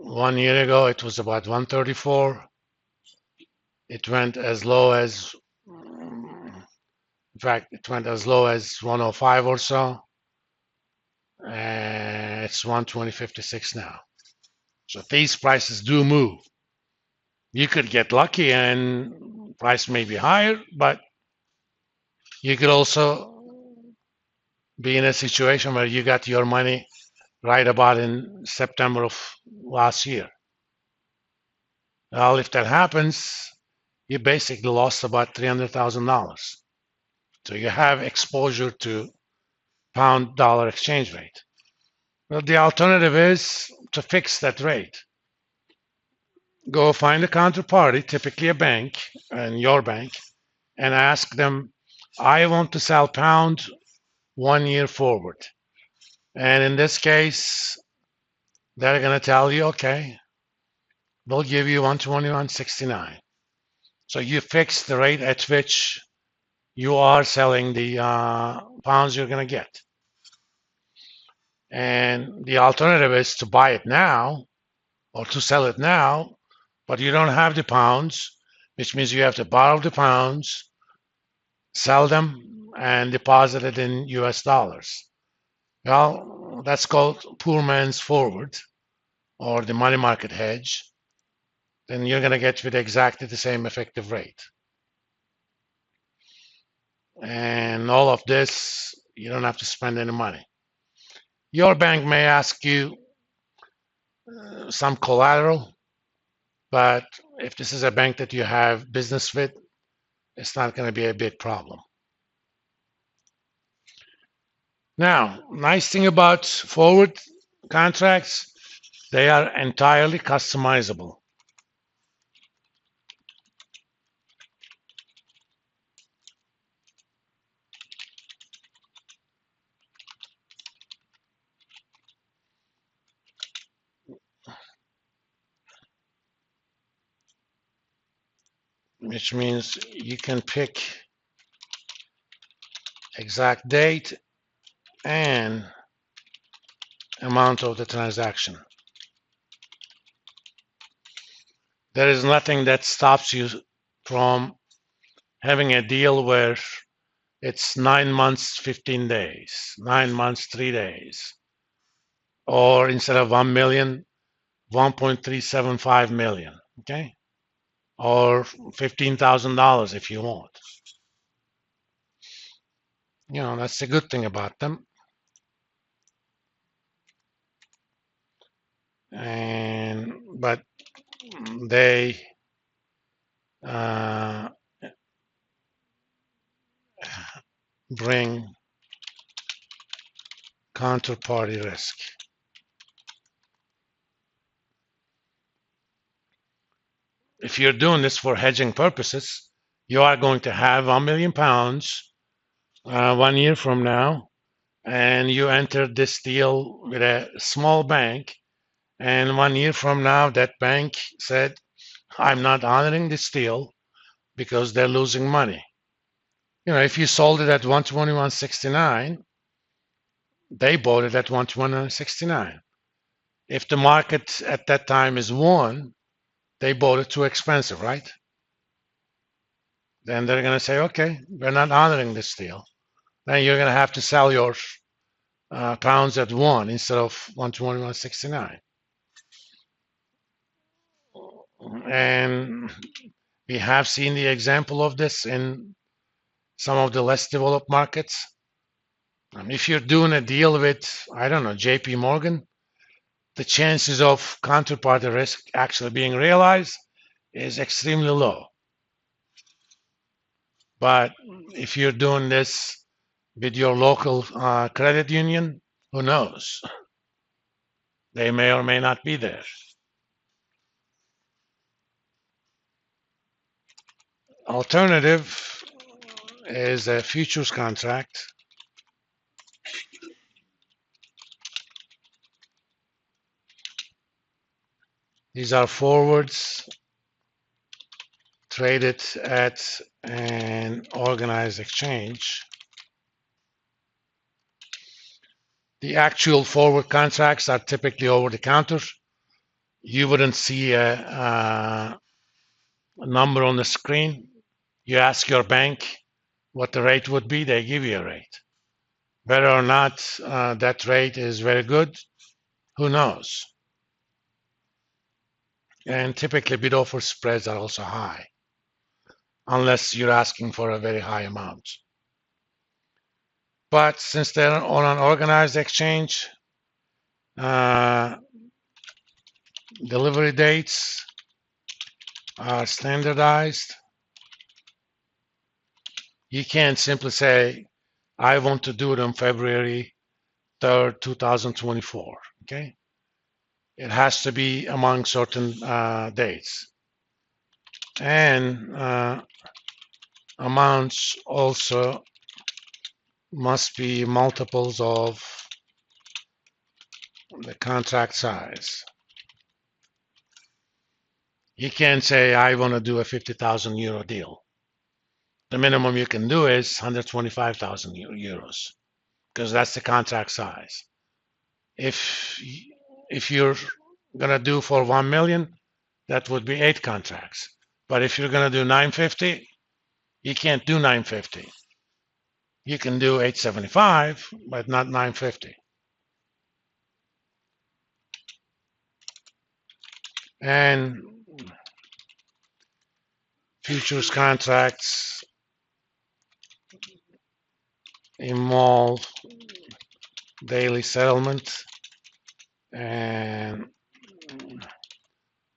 1 year ago, it was about 134. It went as low as, in fact, it went as low as 105 or so. And it's 120.56 now. So these prices do move. You could get lucky and price may be higher, but you could also be in a situation where you got your money right about in September of last year. Well, if that happens, you basically lost about $300,000. So you have exposure to pound dollar exchange rate. Well, the alternative is to fix that rate. Go find a counterparty, typically a bank, and your bank, and ask them, I want to sell pound 1 year forward. And in this case, they're going to tell you, okay, we'll give you 121.69. So you fix the rate at which you are selling the pounds you're going to get. And the alternative is to buy it now or to sell it now, but you don't have the pounds, which means you have to borrow the pounds, sell them, and deposit it in US dollars. Well, that's called poor man's forward or the money market hedge. Then you're going to get with exactly the same effective rate. And all of this, you don't have to spend any money. Your bank may ask you some collateral, but if this is a bank that you have business with, it's not going to be a big problem. Now, nice thing about forward contracts, they are entirely customizable. Which means you can pick exact date and amount of the transaction. There is nothing that stops you from having a deal where it's 9 months, 15 days, 9 months, 3 days, or instead of 1 million, 1.375 million, okay? Or $15,000 if you want. You know, that's the good thing about them. But they bring counterparty risk. If you're doing this for hedging purposes, you are going to have £1 million 1 year from now, and you entered this deal with a small bank, and 1 year from now, that bank said, I'm not honoring this deal because they're losing money. You know, if you sold it at 121.69, they bought it at 121.69. If the market at that time is 1, they bought it too expensive, right? Then they're going to say, okay, we're not honoring this deal. Then you're going to have to sell your pounds at 1 instead of 121.69. And we have seen the example of this in some of the less developed markets. If you're doing a deal with, I don't know, JP Morgan, the chances of counterparty risk actually being realized is extremely low. But if you're doing this with your local credit union, who knows? They may or may not be there. Alternative is a futures contract. These are forwards traded at an organized exchange. The actual forward contracts are typically over the counter. you wouldn't see a number on the screen. You ask your bank what the rate would be, they give you a rate. Whether or not that rate is very good, who knows? And typically bid offer spreads are also high, unless you're asking for a very high amount. But since they're on an organized exchange, delivery dates are standardized. You can't simply say, I want to do it on February 3rd, 2024. Okay? It has to be among certain dates. And amounts also must be multiples of the contract size. You can't say, I want to do a 50,000 euro deal. The minimum you can do is 125,000 euros, because that's the contract size. If you're gonna do for 1 million, that would be 8 contracts. But if you're gonna do 950, you can't do 950. You can do 875, but not 950. And futures contracts involve daily settlement and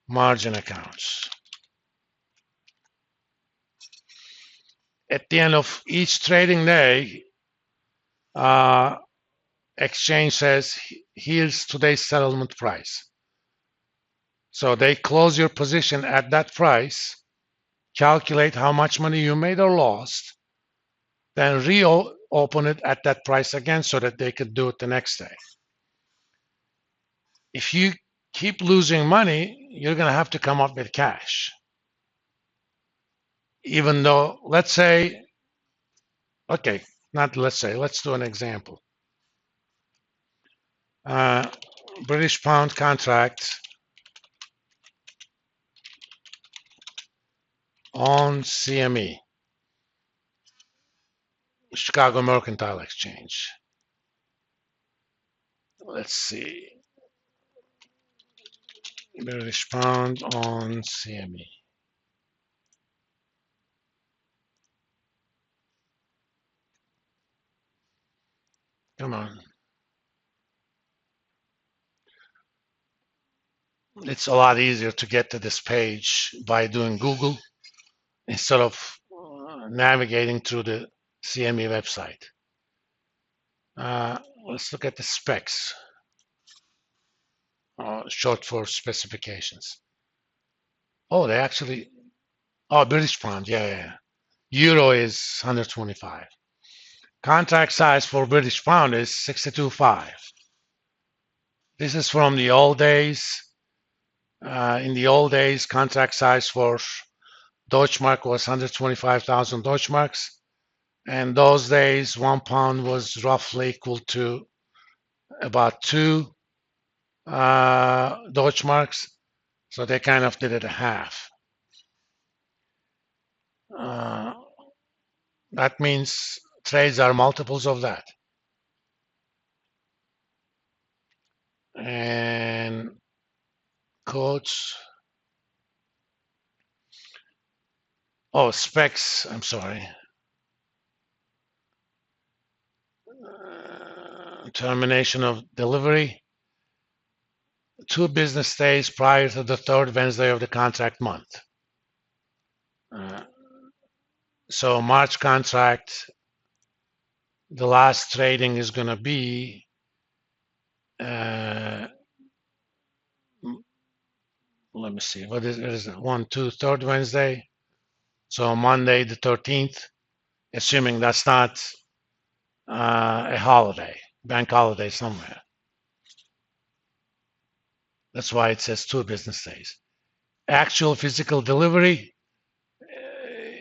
margin accounts. At the end of each trading day, exchange says, here's today's settlement price. So they close your position at that price, calculate how much money you made or lost, then reopen it at that price again so that they could do it the next day. If you keep losing money, you're going to have to come up with cash. Even though, let's say, okay, not let's say, let's do an example. British pound contract on CME, Chicago Mercantile Exchange. Let's see. British pound on CME. Come on. It's a lot easier to get to this page by doing Google instead of navigating through the CME website. Let's look at the specs, short for specifications. Oh, they actually, oh, British pound, yeah. Euro is 125. Contract size for British pound is 62.5. This is from the old days. In the old days, contract size for Deutschmark was 125,000 Deutschmarks. And those days, 1 pound was roughly equal to about 2 Deutschmarks. So they kind of did it a half. That means trades are multiples of that. And codes. Oh, specs, I'm sorry. Termination of delivery 2 business days prior to the 3rd Wednesday of the contract month. So March contract, the last trading is going to be let me see, what is it? 1, 2, 3rd Wednesday. So Monday the 13th, assuming that's not a holiday, bank holiday somewhere. That's why it says 2 business days. Actual physical delivery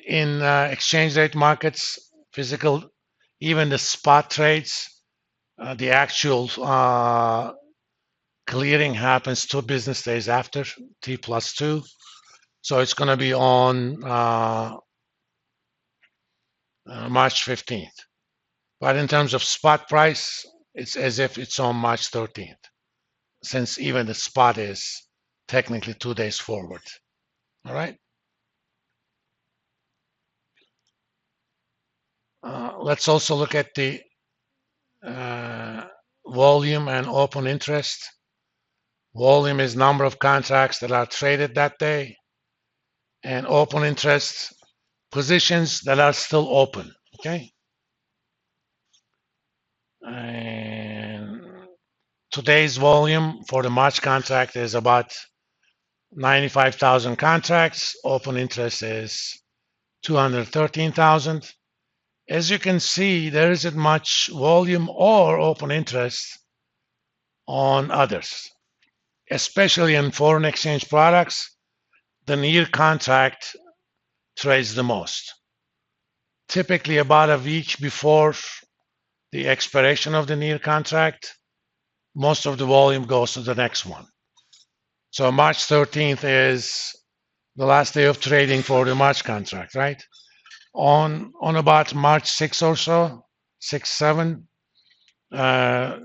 in exchange rate markets, physical, even the spot trades, the actual clearing happens 2 business days after, T+2. So it's going to be on March 15th. But in terms of spot price, it's as if it's on March 13th, since even the spot is technically 2 days forward. All right. Let's also look at the volume and open interest. Volume is number of contracts that are traded that day, and open interest, positions that are still open. Okay. And today's volume for the March contract is about 95,000 contracts. Open interest is 213,000. As you can see, there isn't much volume or open interest on others, especially in foreign exchange products. The near contract trades the most. Typically about a week before the expiration of the near contract, most of the volume goes to the next one. So March 13th is the last day of trading for the March contract, right? On about March 6 or so, 6, 7,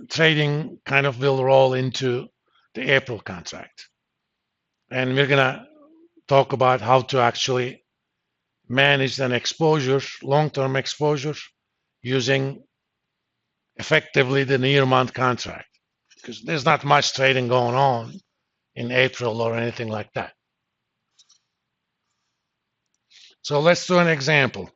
trading kind of will roll into the April contract. And we're going to talk about how to actually manage an exposure, long-term exposure, using effectively the near month contract, because there's not much trading going on in April or anything like that. So let's do an example.